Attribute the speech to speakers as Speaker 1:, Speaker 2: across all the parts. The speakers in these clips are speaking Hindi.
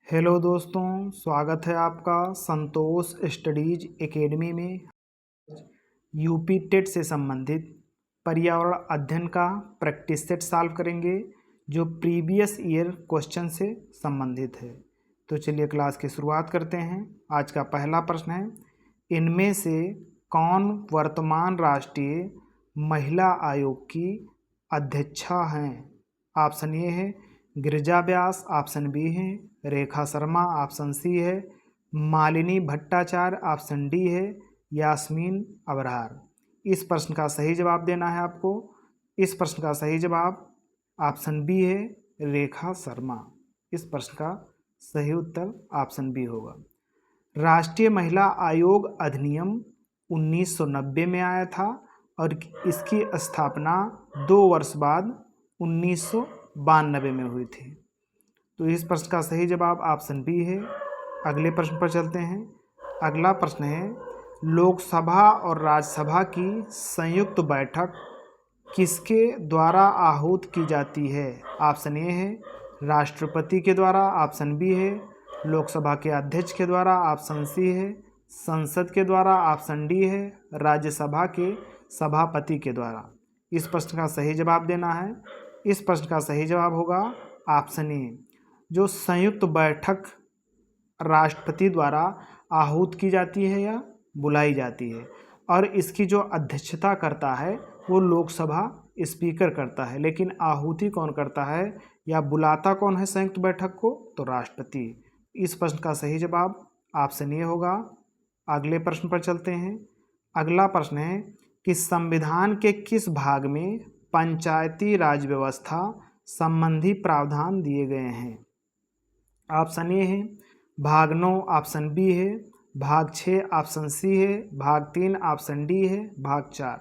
Speaker 1: हेलो दोस्तों, स्वागत है आपका संतोष स्टडीज एकेडमी में। यूपी टेट से संबंधित पर्यावरण अध्ययन का प्रैक्टिस सेट सॉल्व करेंगे जो प्रीवियस ईयर क्वेश्चन से संबंधित है। तो चलिए क्लास की शुरुआत करते हैं। आज का पहला प्रश्न है, इनमें से कौन वर्तमान राष्ट्रीय महिला आयोग की अध्यक्षा हैं? ऑप्शन ए है गिरिजा व्यास, ऑप्शन बी है रेखा शर्मा, ऑप्शन सी है मालिनी भट्टाचार्य, ऑप्शन डी है यास्मीन अबरार। इस प्रश्न का सही जवाब देना है आपको। इस प्रश्न का सही जवाब ऑप्शन बी है रेखा शर्मा। इस प्रश्न का सही उत्तर ऑप्शन बी होगा। राष्ट्रीय महिला आयोग अधिनियम 1990 में आया था और इसकी स्थापना 2 वर्ष बाद 1992 में हुई थी। तो इस प्रश्न का सही जवाब ऑप्शन बी है। अगले प्रश्न पर चलते हैं। अगला प्रश्न है, लोकसभा और राज्यसभा की संयुक्त बैठक किसके द्वारा आहूत की जाती है? ऑप्शन ए है राष्ट्रपति के द्वारा, ऑप्शन बी है लोकसभा के अध्यक्ष के द्वारा, ऑप्शन सी है संसद के द्वारा, ऑप्शन डी है राज्यसभा के सभापति के द्वारा। इस प्रश्न का सही जवाब देना है। इस प्रश्न का सही जवाब होगा ऑप्शन ए। जो संयुक्त बैठक राष्ट्रपति द्वारा आहूत की जाती है या बुलाई जाती है और इसकी जो अध्यक्षता करता है वो लोकसभा स्पीकर करता है, लेकिन आहूति कौन करता है या बुलाता कौन है संयुक्त बैठक को? तो राष्ट्रपति। इस प्रश्न का सही जवाब ऑप्शन ए होगा। अगले प्रश्न पर चलते हैं। अगला प्रश्न है कि संविधान के किस भाग में पंचायती राज व्यवस्था संबंधी प्रावधान दिए गए हैं? ऑप्शन ए है भाग 9, ऑप्शन बी है भाग 6, ऑप्शन सी है भाग 3, ऑप्शन डी है भाग 4।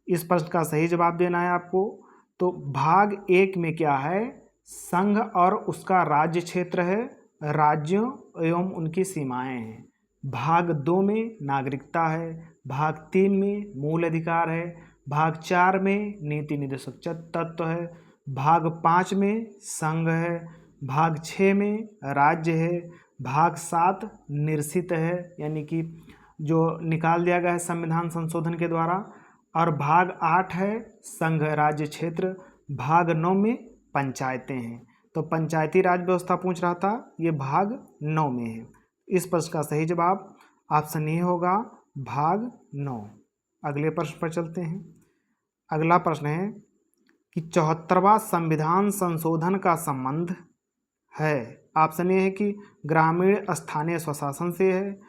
Speaker 1: इस प्रश्न का सही जवाब देना है आपको। तो भाग 1 में क्या है? संघ और उसका राज्य क्षेत्र है, राज्यों एवं उनकी सीमाएं हैं। भाग 2 में नागरिकता है, भाग 3 में मूल अधिकार है, भाग 4 में नीति निर्देशक तत्व है, भाग 5 में संघ है, भाग 6 में राज्य है, भाग 7 निर्सित है यानी कि जो निकाल दिया गया है संविधान संशोधन के द्वारा, और भाग 8 है संघ राज्य क्षेत्र, भाग 9 में पंचायतें हैं। तो पंचायती राज व्यवस्था पूछ रहा था, ये भाग 9 में है। इस प्रश्न का सही जवाब ऑप्शन ए होगा भाग 9। अगले प्रश्न पर चलते हैं। अगला प्रश्न है कि 74वां संविधान संशोधन का संबंध है। ऑप्शन ए है कि ग्रामीण स्थानीय स्वशासन से है,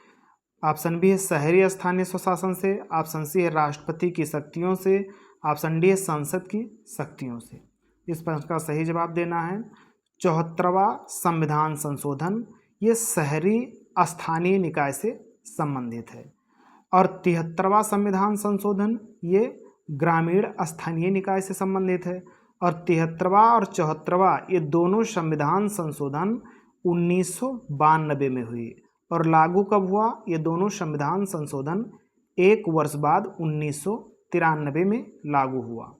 Speaker 1: ऑप्शन बी है शहरी स्थानीय स्वशासन से, ऑप्शन सी है राष्ट्रपति की शक्तियों से, ऑप्शन डी है संसद की शक्तियों से। इस प्रश्न का सही जवाब देना है। 74वां संविधान संशोधन ये शहरी स्थानीय निकाय से संबंधित है और 73वां संविधान संशोधन ये ग्रामीण स्थानीय निकाय से संबंधित है। और 73वां और 74वां ये दोनों संविधान संशोधन 1992 में हुई और लागू कब हुआ? ये दोनों संविधान संशोधन 1 वर्ष बाद 1993 में लागू हुआ।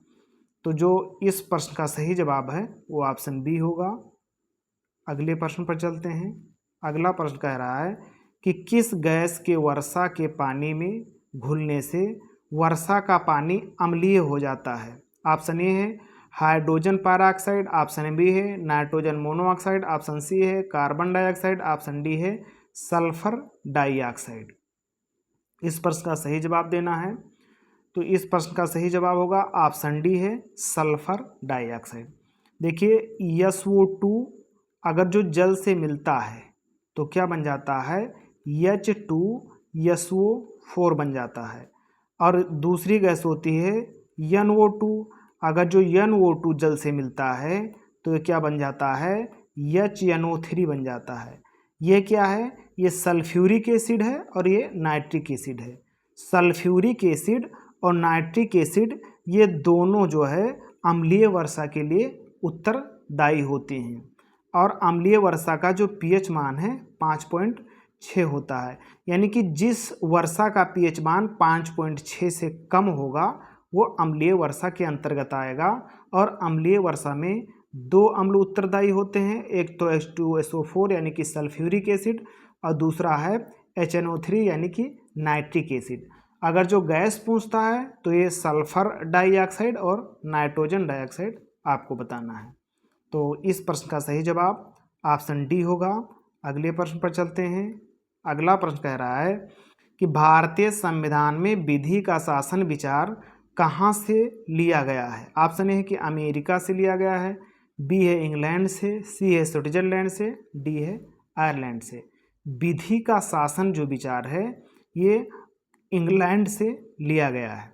Speaker 1: तो जो इस प्रश्न का सही जवाब है वो ऑप्शन बी होगा। अगले प्रश्न पर चलते हैं। अगला प्रश्न कह रहा है कि किस गैस के वर्षा के पानी में घुलने से वर्षा का पानी अम्लीय हो जाता है? ऑप्शन ए है हाइड्रोजन पेरोक्साइड, ऑप्शन बी है नाइट्रोजन मोनोऑक्साइड, ऑप्शन सी है कार्बन डाइऑक्साइड, ऑप्शन डी है सल्फर डाइऑक्साइड। इस प्रश्न का सही जवाब देना है। तो इस प्रश्न का सही जवाब होगा ऑप्शन डी है सल्फर डाइऑक्साइड। देखिए SO2 अगर जो जल से मिलता है तो क्या बन जाता है? H2SO4 बन जाता है। और दूसरी गैस होती है NO2, अगर जो NO2 जल से मिलता है तो ये क्या बन जाता है? HNO3 बन जाता है। ये क्या है? ये सल्फ्यूरिक एसिड है और ये नाइट्रिक एसिड है। सल्फ्यूरिक एसिड और नाइट्रिक एसिड ये दोनों जो है अम्लीय वर्षा के लिए उत्तरदायी होते हैं और अम्लीय वर्षा का जो pH मान है 5.6 होता है, यानी कि जिस वर्षा का pH मान 5.6 से कम होगा वो अम्लीय वर्षा के अंतर्गत आएगा और अम्लीय वर्षा में दो अम्ल उत्तरदायी होते हैं, एक तो H2SO4 यानी कि सल्फ्यूरिक एसिड और दूसरा है HNO3 यानी कि नाइट्रिक एसिड। अगर जो गैस पूछता है तो ये सल्फर डाइऑक्साइड और नाइट्रोजन डाइऑक्साइड आपको बताना है। तो इस प्रश्न का सही जवाब ऑप्शन डी होगा। अगले प्रश्न पर चलते हैं। अगला प्रश्न कह रहा है कि भारतीय संविधान में विधि का शासन विचार कहाँ से लिया गया है। ऑप्शन ए है कि अमेरिका से लिया गया है, बी है इंग्लैंड से, सी है स्विट्जरलैंड से, डी है आयरलैंड से। विधि का शासन जो विचार है ये इंग्लैंड से लिया गया है।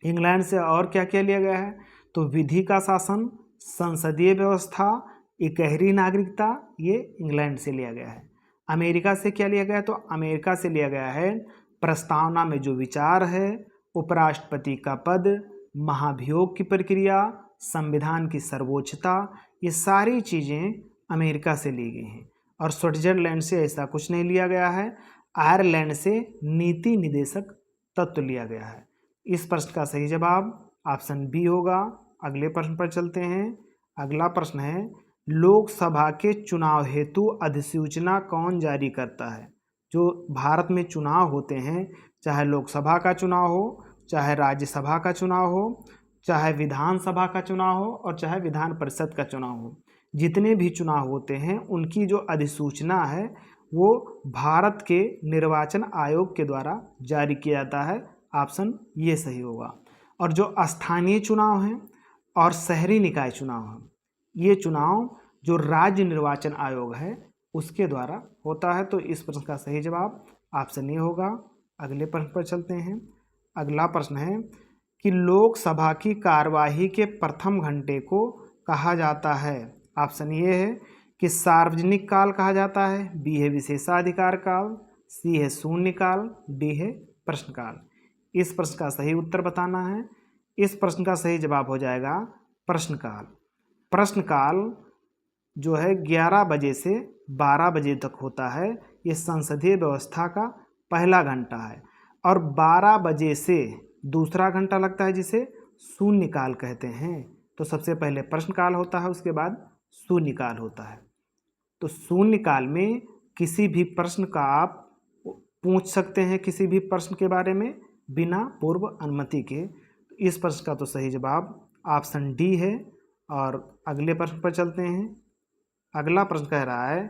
Speaker 1: इंग्लैंड से और क्या क्या लिया गया है, तो विधि का शासन, संसदीय व्यवस्था, इकहरी नागरिकता, ये इंग्लैंड से लिया गया है। अमेरिका से क्या लिया गया है, तो अमेरिका से लिया गया है प्रस्तावना में जो विचार है, उपराष्ट्रपति का पद, महाभियोग की प्रक्रिया, संविधान की सर्वोच्चता, ये सारी चीज़ें अमेरिका से ली गई हैं। और स्विट्जरलैंड से ऐसा कुछ नहीं लिया गया है। आयरलैंड से नीति निदेशक तत्व लिया गया है। इस प्रश्न का सही जवाब ऑप्शन बी होगा। अगले प्रश्न पर चलते हैं। अगला प्रश्न है, लोकसभा के चुनाव हेतु अधिसूचना कौन जारी करता है। जो भारत में चुनाव होते हैं, चाहे लोकसभा का चुनाव हो, चाहे राज्यसभा का चुनाव हो, चाहे विधानसभा का चुनाव हो और चाहे विधान परिषद का चुनाव हो, जितने भी चुनाव होते हैं उनकी जो अधिसूचना है वो भारत के निर्वाचन आयोग के द्वारा जारी किया जाता है। ऑप्शन ये सही होगा। और जो स्थानीय चुनाव हैं और शहरी निकाय चुनाव हैं, ये चुनाव जो राज्य निर्वाचन आयोग है उसके द्वारा होता है। तो इस प्रश्न का सही जवाब ऑप्शन ए होगा। अगले प्रश्न पर चलते हैं। अगला प्रश्न है कि लोकसभा की कार्यवाही के प्रथम घंटे को कहा जाता है। ऑप्शन ये है कि सार्वजनिक काल कहा जाता है, बी है विशेषाधिकार काल, सी है शून्यकाल, डी है प्रश्नकाल। इस प्रश्न का सही उत्तर बताना है। इस प्रश्न का सही जवाब हो जाएगा प्रश्नकाल। प्रश्नकाल जो है 11 बजे से 12 बजे तक होता है। ये संसदीय व्यवस्था का पहला घंटा है। और 12 बजे से दूसरा घंटा लगता है जिसे शून्यकाल कहते हैं। तो सबसे पहले प्रश्नकाल होता है, उसके बाद शून्यकाल होता है। तो शून्यकाल में किसी भी प्रश्न का आप पूछ सकते हैं, किसी भी प्रश्न के बारे में बिना पूर्व अनुमति के। इस प्रश्न का तो सही जवाब ऑप्शन डी है। और अगले प्रश्न पर चलते हैं। अगला प्रश्न कह रहा है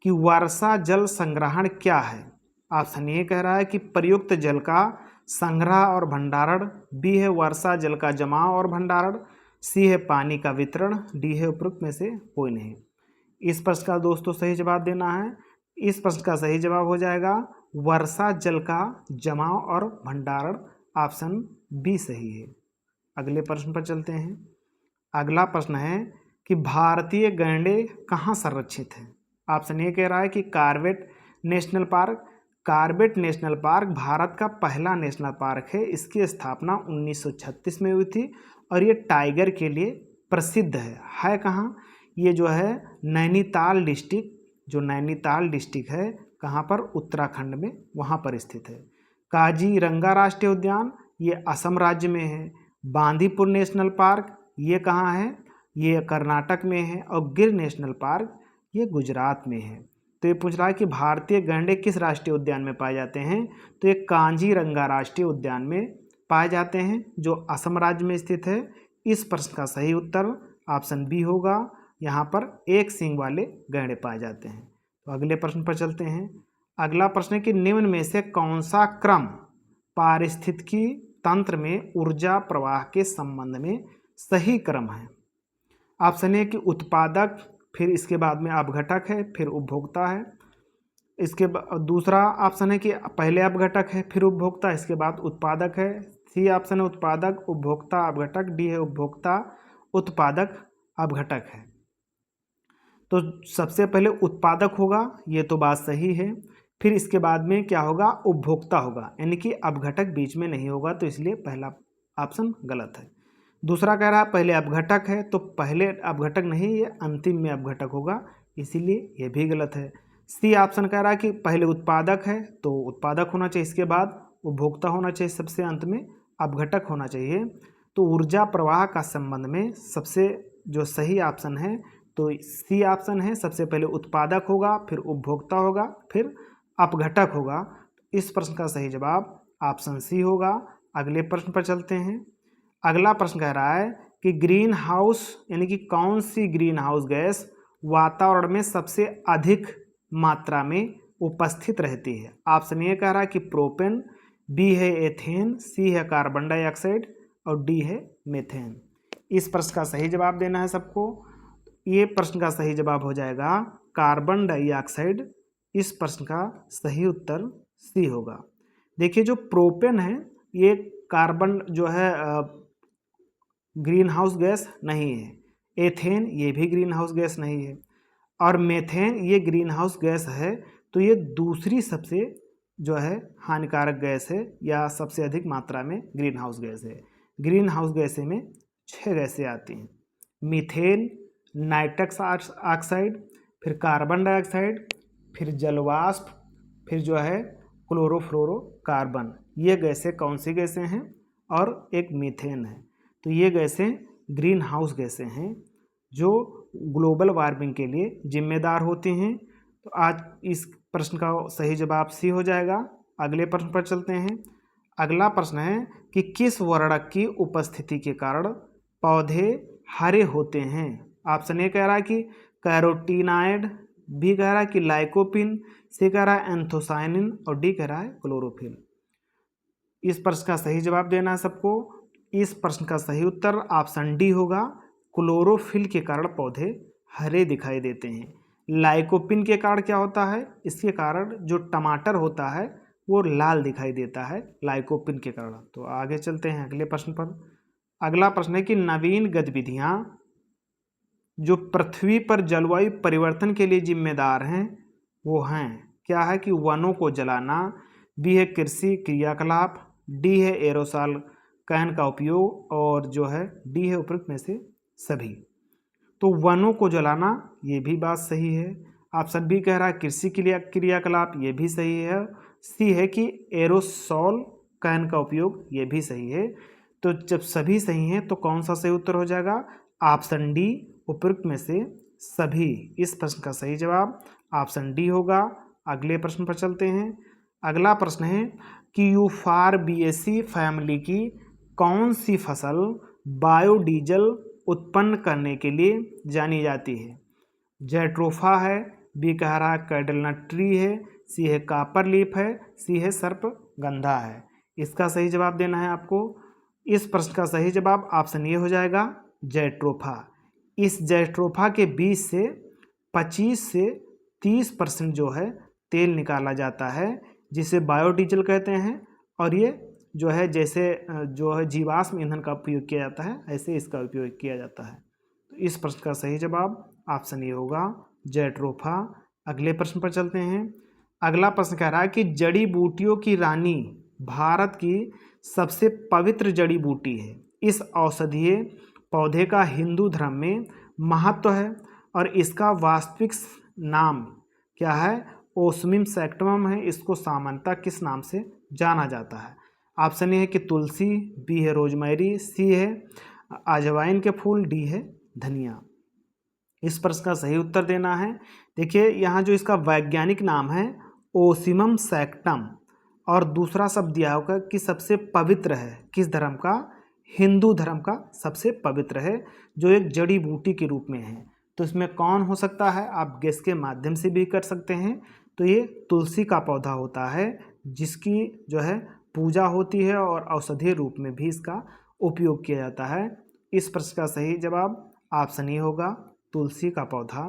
Speaker 1: कि वर्षा जल संग्रहण क्या है। ऑप्शन ए कह रहा है कि प्रयुक्त जल का संग्रह और भंडारण, बी है वर्षा जल का जमाव और भंडारण, सी है पानी का वितरण, डी है उपरोक्त में से कोई नहीं। इस प्रश्न का दोस्तों सही जवाब देना है। इस प्रश्न का सही जवाब हो जाएगा वर्षा जल का जमाव और भंडारण। ऑप्शन बी सही है। अगले प्रश्न पर चलते हैं। अगला प्रश्न है कि भारतीय गैंडे कहाँ संरक्षित हैं। ऑप्शन ए कह रहा है कि Corbett national park. Corbett national park Bharat का पहला नेशनल पार्क है। इसकी स्थापना 1936 में हुई थी और ये टाइगर के लिए प्रसिद्ध है कहाँ, ये जो है नैनीताल डिस्ट्रिक्ट, जो नैनीताल डिस्ट्रिक्ट है कहाँ पर, उत्तराखंड में, वहाँ पर स्थित है। काजीरंगा राष्ट्रीय उद्यान ये असम राज्य में है। बांदीपुर नेशनल पार्क ये कहाँ है, ये कर्नाटक में है। और गिर नेशनल पार्क ये गुजरात में है। तो ये पूछ रहा है कि भारतीय गैंडे किस राष्ट्रीय उद्यान में पाए जाते हैं, तो ये काजीरंगा राष्ट्रीय उद्यान में पाए जाते हैं जो असम राज्य में स्थित है। इस प्रश्न का सही उत्तर ऑप्शन बी होगा। यहाँ पर एक सींग वाले गैंडे पाए जाते हैं। तो अगले प्रश्न पर चलते हैं। अगला प्रश्न है कि निम्न में से कौन सा क्रम पारिस्थितिकी तंत्र में ऊर्जा प्रवाह के संबंध में सही क्रम है। ऑप्शन ए कि उत्पादक, फिर इसके बाद में अपघटक है, फिर उपभोक्ता है। इसके दूसरा ऑप्शन है कि पहले अपघटक है फिर उपभोक्ता, इसके बाद उत्पादक है। सी ऑप्शन है उत्पादक उपभोक्ता अपघटक, डी है उपभोक्ता उत्पादक अपघटक है। तो सबसे पहले उत्पादक होगा, ये तो बात सही है। फिर इसके बाद में क्या होगा, उपभोक्ता होगा, यानी कि अपघटक बीच में नहीं होगा, तो इसलिए पहला ऑप्शन गलत है। दूसरा कह रहा है पहले अपघटक है, तो पहले अपघटक नहीं, ये अंतिम में अपघटक होगा, इसीलिए ये भी गलत है। सी ऑप्शन कह रहा है कि पहले उत्पादक है तो उत्पादक होना चाहिए, इसके बाद उपभोक्ता होना चाहिए, सबसे अंत में अपघटक होना चाहिए। तो ऊर्जा प्रवाह का संबंध में सबसे जो सही ऑप्शन है तो सी ऑप्शन है। सबसे पहले उत्पादक होगा, फिर उपभोक्ता होगा, फिर अपघटक होगा। इस प्रश्न का सही जवाब ऑप्शन सी होगा। अगले प्रश्न पर चलते हैं। अगला प्रश्न कह रहा है कि ग्रीन हाउस यानी कि कौन सी ग्रीन हाउस गैस वातावरण में सबसे अधिक मात्रा में उपस्थित रहती है। ऑप्शन ए कह रहा है कि प्रोपेन, बी है एथेन, सी है कार्बन डाइऑक्साइड और डी है मीथेन। इस प्रश्न का सही जवाब देना है सबको। ये प्रश्न का सही जवाब हो जाएगा कार्बन डाइऑक्साइड। इस प्रश्न का सही उत्तर सी होगा। देखिए जो प्रोपेन है ये कार्बन जो है ग्रीन हाउस गैस नहीं है। एथेन ये भी ग्रीन हाउस गैस नहीं है और मीथेन ये ग्रीन हाउस गैस है। तो ये दूसरी सबसे जो है हानिकारक गैस है या सबसे अधिक मात्रा में ग्रीन हाउस गैस है। ग्रीन हाउस गैसें में 6 गैसें आती हैं, मीथेन, नाइट्रस ऑक्साइड, फिर कार्बन डाइऑक्साइड, फिर जलवाष्प, फिर जो है क्लोरोफ्लोरोकार्बन। ये गैसें कौन सी गैसें हैं? और एक मीथेन है। तो ये गैसें ग्रीन हाउस गैसें हैं जो ग्लोबल वार्मिंग के लिए जिम्मेदार होती हैं। तो आज इस प्रश्न का सही जवाब सी हो जाएगा। अगले प्रश्न पर चलते हैं। अगला प्रश्न है कि किस वर्णक की उपस्थिति के कारण पौधे हरे होते हैं। ऑप्शन ए कह रहा है कि कैरोटीनाइड, बी कह रहा है कि लाइकोपिन, सी कह रहा है एंथोसाइनिन और डी कह रहा है क्लोरोफिल। इस प्रश्न का सही जवाब देना है सबको। इस प्रश्न का सही उत्तर ऑप्शन डी होगा। क्लोरोफिल के कारण पौधे हरे दिखाई देते हैं। लाइकोपिन के कारण क्या होता है? इसके कारण जो टमाटर होता है वो लाल दिखाई देता है लाइकोपिन के कारण। तो आगे चलते हैं अगले प्रश्न पर। अगला प्रश्न है कि नवीन गतिविधियां जो पृथ्वी पर जलवायु परिवर्तन के लिए जिम्मेदार हैं वो हैं, क्या है कि वनों को जलाना, बी है कृषि क्रियाकलाप, डी है एरोसॉल कैन का उपयोग और जो है डी है उपरोक्त में से सभी। तो वनों को जलाना ये भी बात सही है। ऑप्शन बी कह रहा है कृषि क्रियाकलाप, ये भी सही है। सी है कि एरोसॉल कैन का उपयोग, ये भी सही है। तो जब सभी सही हैं तो कौन सा सही उत्तर हो जाएगा? ऑप्शन डी उपरोक्त में से सभी। इस प्रश्न का सही जवाब ऑप्शन डी होगा। अगले प्रश्न पर चलते हैं। अगला प्रश्न है कि यूफॉर्बिएसी फैमिली की कौन सी फसल बायोडीजल उत्पन्न करने के लिए जानी जाती है? जैट्रोफा है, बी कह रहा है कैडलनट ट्री है, सी है कापर लीफ है, सी है सर्पगंधा है। इसका सही जवाब देना है आपको। इस प्रश्न का सही जवाब ऑप्शन ए हो जाएगा जैट्रोफा। इस जैट्रोफा के बीज से 25 से 30% जो है तेल निकाला जाता है जिसे बायोडीजल कहते हैं। और ये जो है जैसे जो है जीवाश्म ईंधन का उपयोग किया जाता है ऐसे इसका उपयोग किया जाता है। तो इस प्रश्न का सही जवाब ऑप्शन ए होगा जैट्रोफा। अगले प्रश्न पर चलते हैं। अगला प्रश्न कह रहा है कि जड़ी बूटियों की रानी भारत की सबसे पवित्र जड़ी बूटी है। इस औषधीय पौधे का हिंदू धर्म में महत्व है और इसका वास्तविक नाम क्या है? ओस्मियम सैक्टिवम है। इसको सामान्यतः किस नाम से जाना जाता है? ऑप्शन ए है कि तुलसी, बी है रोजमेरी, सी है अजवाइन के फूल, डी है धनिया। इस प्रश्न का सही उत्तर देना है। देखिए यहाँ जो इसका वैज्ञानिक नाम है ओसिमम सैक्टम और दूसरा शब्द दिया होगा कि सबसे पवित्र है। किस धर्म का? हिंदू धर्म का सबसे पवित्र है जो एक जड़ी बूटी के रूप में है। तो इसमें कौन हो सकता है? आप गेस के माध्यम से भी कर सकते हैं। तो ये तुलसी का पौधा होता है जिसकी जो है पूजा होती है और औषधीय रूप में भी इसका उपयोग किया जाता है। इस प्रश्न का सही जवाब ऑप्शन ए होगा तुलसी का पौधा।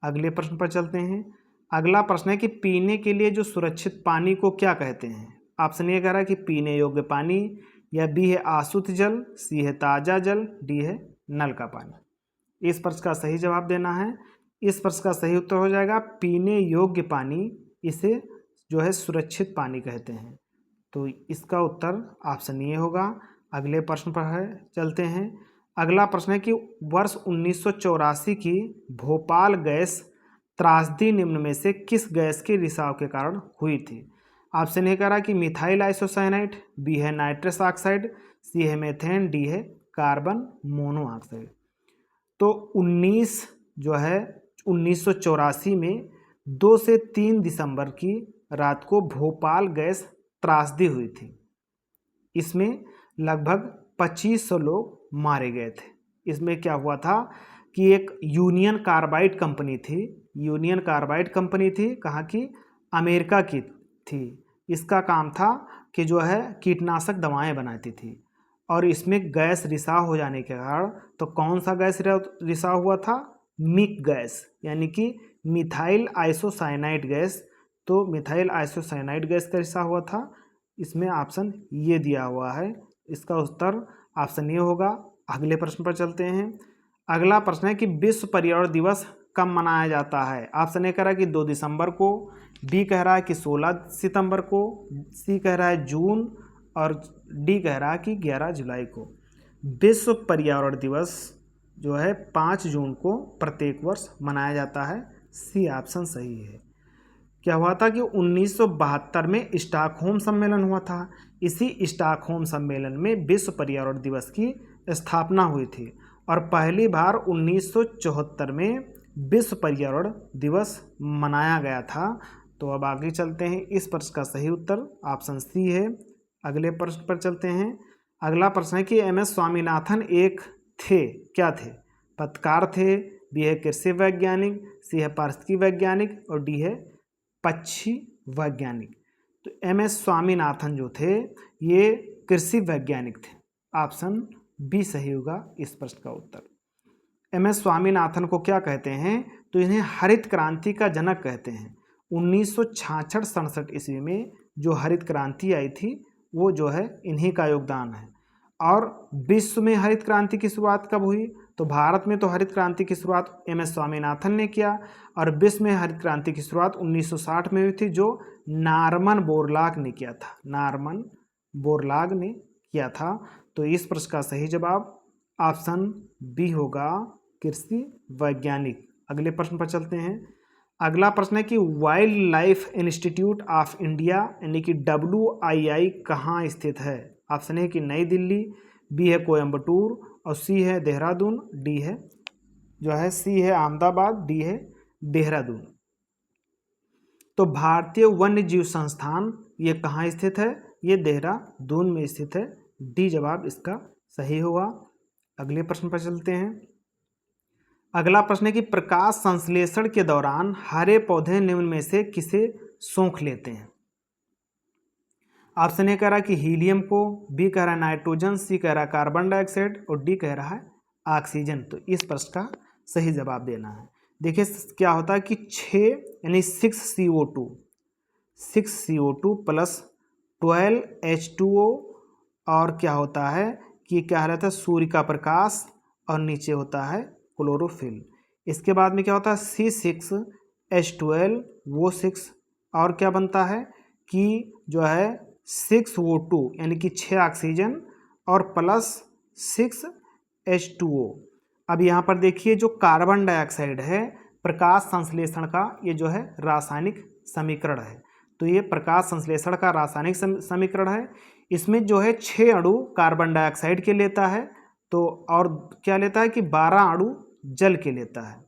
Speaker 1: अगले प्रश्न पर चलते हैं। अगला प्रश्न है कि पीने के लिए जो सुरक्षित पानी को क्या कहते हैं? ऑप्शन ए कह रहा है कि पीने योग्य पानी, या बी है आशुद्ध जल, सी है ताज़ा जल, डी है नल का पानी। इस प्रश्न का सही जवाब देना है। इस प्रश्न का सही उत्तर हो जाएगा पीने योग्य पानी। इसे जो है सुरक्षित पानी कहते हैं। तो इसका उत्तर ऑप्शन ए होगा। अगले प्रश्न पर है चलते हैं। अगला प्रश्न है कि वर्ष 1984 की भोपाल गैस त्रासदी निम्न में से किस गैस के रिसाव के कारण हुई थी? ऑप्शन ए कह रहा है कि मिथाइल आइसोसाइनाइड, बी है नाइट्रस ऑक्साइड, सी है मेथेन, डी है कार्बन मोनोऑक्साइड। तो तो 1984 में 2 से 3 दिसंबर की रात को भोपाल गैस त्रासदी हुई थी। इसमें लगभग 2500 लोग मारे गए थे। इसमें क्या हुआ था कि एक यूनियन कार्बाइड कंपनी थी, कहाँ की? अमेरिका की थी। इसका काम था कि जो है कीटनाशक दवाएं बनाती थी, और इसमें गैस रिसाव हो जाने के कारण, तो कौन सा गैस रिसाव हुआ था? मिक गैस, यानी कि मिथाइल आइसोसाइनाइड गैस। तो मिथाइल आइसोसाइनाइड गैस का रिसाव हुआ था। इसमें ऑप्शन ये दिया हुआ है, इसका उत्तर ऑप्शन ये होगा। अगले प्रश्न पर चलते हैं। अगला प्रश्न है कि विश्व पर्यावरण दिवस कब मनाया जाता है? ऑप्शन ए कह रहा है कि 2 दिसंबर को, बी कह रहा है कि 16 सितंबर को, सी कह रहा है जून, और डी कह रहा है कि 11 जुलाई को। विश्व पर्यावरण दिवस जो है 5 जून को प्रत्येक वर्ष मनाया जाता है। सी ऑप्शन सही है। क्या हुआ था कि 1972 में स्टॉकहोम सम्मेलन हुआ था। इसी स्टॉकहोम सम्मेलन में विश्व पर्यावरण दिवस की स्थापना हुई थी, और पहली बार 1974 में विश्व पर्यावरण दिवस मनाया गया था। तो अब आगे चलते हैं। इस प्रश्न का सही उत्तर ऑप्शन सी है। अगले प्रश्न पर चलते हैं। अगला प्रश्न है कि MS स्वामीनाथन एक थे, क्या थे? पत्रकार थे, बी है कृषि वैज्ञानिक, सी है पारिस्थितिकी वैज्ञानिक, और डी है पक्षी वैज्ञानिक। तो MS स्वामीनाथन जो थे ये कृषि वैज्ञानिक थे। ऑप्शन बी सही होगा इस प्रश्न का उत्तर। MS स्वामीनाथन को क्या कहते हैं? तो इन्हें हरित क्रांति का जनक कहते हैं। 1966-67 ईस्वी में जो हरित क्रांति आई थी वो जो है इन्हीं का योगदान है। और विश्व में हरित क्रांति की शुरुआत कब हुई? तो भारत में तो हरित क्रांति की शुरुआत MS स्वामीनाथन ने किया, और विश्व में हरित क्रांति की शुरुआत 1960 में हुई थी, जो नॉर्मन बोरलॉग ने किया था। तो इस प्रश्न का सही जवाब ऑप्शन बी होगा, कृषि वैज्ञानिक। अगले प्रश्न पर चलते हैं। अगला प्रश्न है कि wild life institute of India यानी कि WII कहाँ स्थित है? ऑप्शन है कि नई दिल्ली, बी है कोयम्बटूर, और सी है देहरादून, डी है जो है सी है अहमदाबाद, डी है देहरादून। तो भारतीय वन्य जीव संस्थान ये कहाँ स्थित है? ये देहरादून में स्थित है। डी जवाब इसका सही होगा। अगले प्रश्न पर चलते हैं। अगला प्रश्न है कि प्रकाश संश्लेषण के दौरान हरे पौधे निम्न में से किसे सोख लेते हैं? ऑप्शन ए कह रहा है कि हीलियम को, बी कह रहा है नाइट्रोजन, सी कह रहा है कार्बन डाइऑक्साइड, और डी कह रहा है ऑक्सीजन। तो इस प्रश्न का सही जवाब देना है। देखिए क्या होता है कि 6 यानी 6CO2 प्लस 12H2O, और क्या होता है कि क्या रहता है सूर्य का प्रकाश, और नीचे होता है क्लोरोफिल। इसके बाद में क्या होता है C6H12 वो 6, और क्या बनता है कि जो है 6O2 यानी कि 6 ऑक्सीजन और प्लस 6H2O। अब यहाँ पर देखिए जो कार्बन डाइऑक्साइड है प्रकाश संश्लेषण का ये जो है रासायनिक समीकरण है। तो ये प्रकाश संश्लेषण का रासायनिक समीकरण है। इसमें जो है 6 अणु कार्बन डाइऑक्साइड के लेता है, तो और क्या लेता है कि 12 अणु जल के लेता है,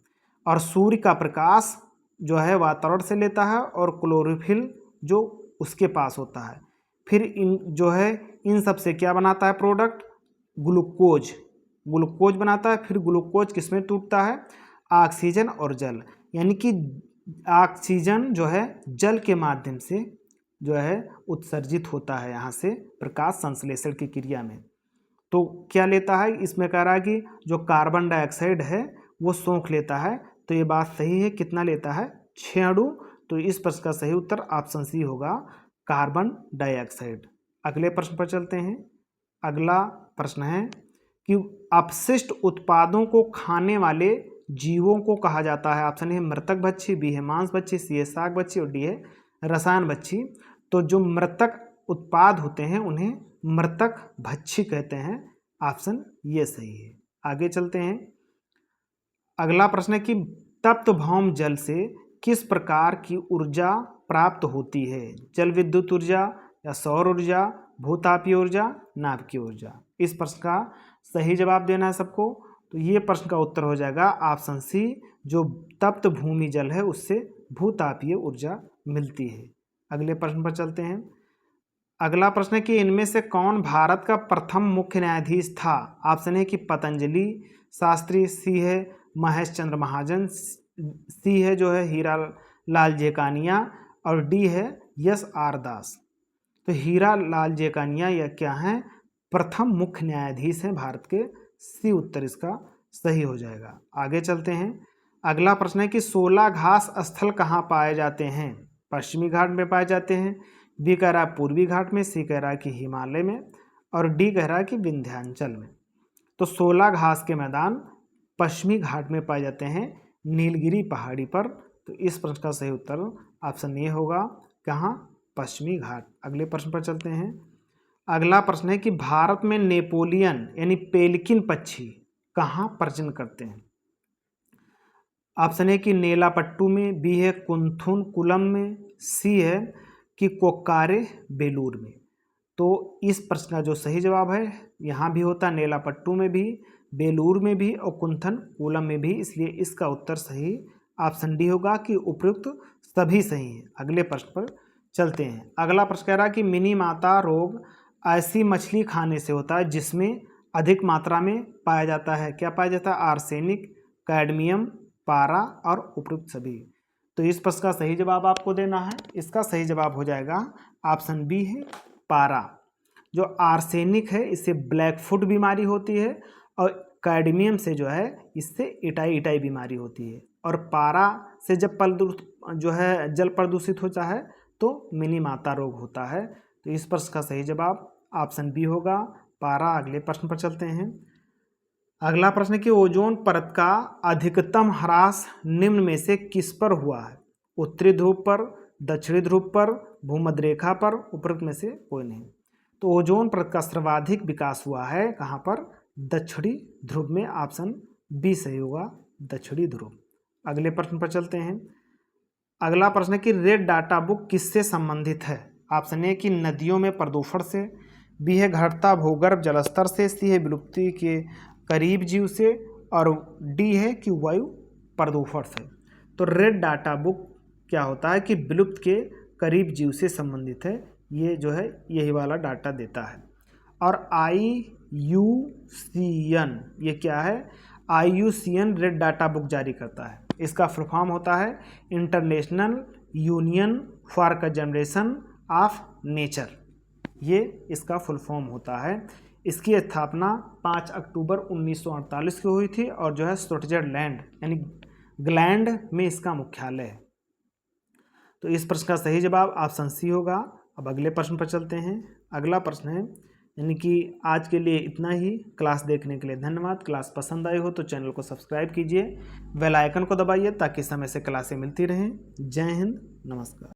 Speaker 1: और सूर्य का प्रकाश जो है वातावरण से लेता है, और क्लोरोफिल जो उसके पास होता है। फिर इन जो है इन सब से क्या बनाता है प्रोडक्ट? ग्लूकोज बनाता है। फिर ग्लूकोज किसमें टूटता है? ऑक्सीजन और जल, यानी कि ऑक्सीजन जो है जल के माध्यम से जो है उत्सर्जित होता है यहाँ से प्रकाश संश्लेषण की क्रिया में। तो क्या लेता है? इसमें कह रहा है कि जो कार्बन डाइऑक्साइड है वो सोख लेता है। तो ये बात सही है। कितना लेता है? 6 अणु। तो इस प्रश्न का सही उत्तर ऑप्शन सी होगा, कार्बन डाइऑक्साइड। अगले प्रश्न पर चलते हैं। अगला प्रश्न है कि अपशिष्ट उत्पादों को खाने वाले जीवों को कहा जाता है। ऑप्शन है मृतक भक्षी, बी है मांस भक्षी, सी है शाक भक्षी, और डी है रसायन भक्षी। तो जो मृतक उत्पाद होते हैं उन्हें मृतक भक्षी कहते हैं। ऑप्शन ये सही है। आगे चलते हैं। अगला प्रश्न है कि तप्त भौम जल से किस प्रकार की ऊर्जा प्राप्त होती है? जल विद्युत ऊर्जा, या सौर ऊर्जा, भूतापीय ऊर्जा, नाभिकीय ऊर्जा। इस प्रश्न का सही जवाब देना है सबको। तो ये प्रश्न का उत्तर हो जाएगा ऑप्शन सी, जो तप्त भूमि जल है उससे भूतापीय ऊर्जा मिलती है। अगले प्रश्न पर चलते हैं। अगला प्रश्न है कि इनमें से कौन भारत का प्रथम मुख्य न्यायाधीश था? ऑप्शन है कि पतंजलि शास्त्री, सी है महेश चंद्र महाजन, सी है जो है हीरा लाल जेकानिया, और डी है यस आर दास। तो हीरा लाल जेकानिया या क्या है, प्रथम मुख्य न्यायाधीश हैं भारत के। सी उत्तर इसका सही हो जाएगा। आगे चलते हैं। अगला प्रश्न है कि 16 घास स्थल कहाँ पाए जाते हैं? पश्चिमी घाट में पाए जाते हैं, बी कह रहा है पूर्वी घाट में, सी कह रहा है कि हिमालय में, और डी कह रहा है कि विंध्याचल में। तो 16 घास के मैदान पश्चिमी घाट में पाए जाते हैं, नीलगिरी पहाड़ी पर। तो इस प्रश्न का सही उत्तर ऑप्शन ए होगा, कहाँ? पश्चिमी घाट। अगले प्रश्न पर चलते हैं। अगला प्रश्न है कि भारत में नेपोलियन यानी पेलिकिन पक्षी कहाँ प्रजनन करते हैं? ऑप्शन है कि नेलापट्टू में, बी है कुंथुन कुलम में, सी है कि कोक्कारे बेलूर में। तो इस प्रश्न का जो सही जवाब है, यहाँ भी होता है नेलापट्टू में भी, बेलूर में भी और कुंथन कोलम में भी, इसलिए इसका उत्तर सही ऑप्शन डी होगा कि उपयुक्त सभी सही हैं। अगले प्रश्न पर चलते हैं। अगला प्रश्न कह रहा है कि मिनी माता रोग ऐसी मछली खाने से होता है जिसमें अधिक मात्रा में पाया जाता है। क्या पाया जाता है? आर्सेनिक, कैडमियम, पारा और उपयुक्त सभी। तो इस प्रश्न का सही जवाब आपको देना है। इसका सही जवाब हो जाएगा ऑप्शन बी है पारा। जो आर्सेनिक है इससे ब्लैक फुट बीमारी होती है, और कैडमियम से जो है इससे इटाई बीमारी होती है, और पारा से जब जो है जल प्रदूषित होता है तो मिनी माता रोग होता है। तो इस प्रश्न का सही जवाब ऑप्शन बी होगा, पारा। अगले प्रश्न पर चलते हैं। अगला प्रश्न है कि ओजोन परत का अधिकतम ह्रास निम्न में से किस पर हुआ है? उत्तरी ध्रुव पर, दक्षिणी ध्रुव पर, भूमध्य रेखा पर, उपरोक्त में से कोई नहीं। तो ओजोन परत का सर्वाधिक विकास हुआ है कहाँ पर? दक्षिणी ध्रुव में। ऑप्शन बी सही होगा, दक्षिणी ध्रुव। अगले प्रश्न पर चलते हैं। अगला प्रश्न है कि रेड डाटा बुक किससे संबंधित है? ऑप्शन ए कि नदियों में प्रदूषण से, बी है घटता भूगर्भ जलस्तर से, सी है विलुप्ति के करीब जीव से, और डी है कि वायु प्रदूषण से। तो रेड डाटा बुक क्या होता है कि विलुप्त के करीब जीव से संबंधित है, ये जो है यही वाला डाटा देता है। और IUCN ये क्या है? IUCN रेड डाटा बुक जारी करता है। इसका फुल फॉर्म होता है international union for conservation of nature, ये इसका फुल फॉर्म होता है। इसकी स्थापना 5 अक्टूबर 1948 को हुई थी, और जो है स्विट्जरलैंड यानी ग्लैंड में इसका मुख्यालय है। तो इस प्रश्न का सही जवाब ऑप्शन सी होगा। अब अगले प्रश्न पर चलते हैं। अगला प्रश्न है, यानी कि आज के लिए इतना ही। क्लास देखने के लिए धन्यवाद। क्लास पसंद आई हो तो चैनल को सब्सक्राइब कीजिए, बेल आइकन को दबाइए ताकि समय से क्लासें मिलती रहें। जय हिंद, नमस्कार।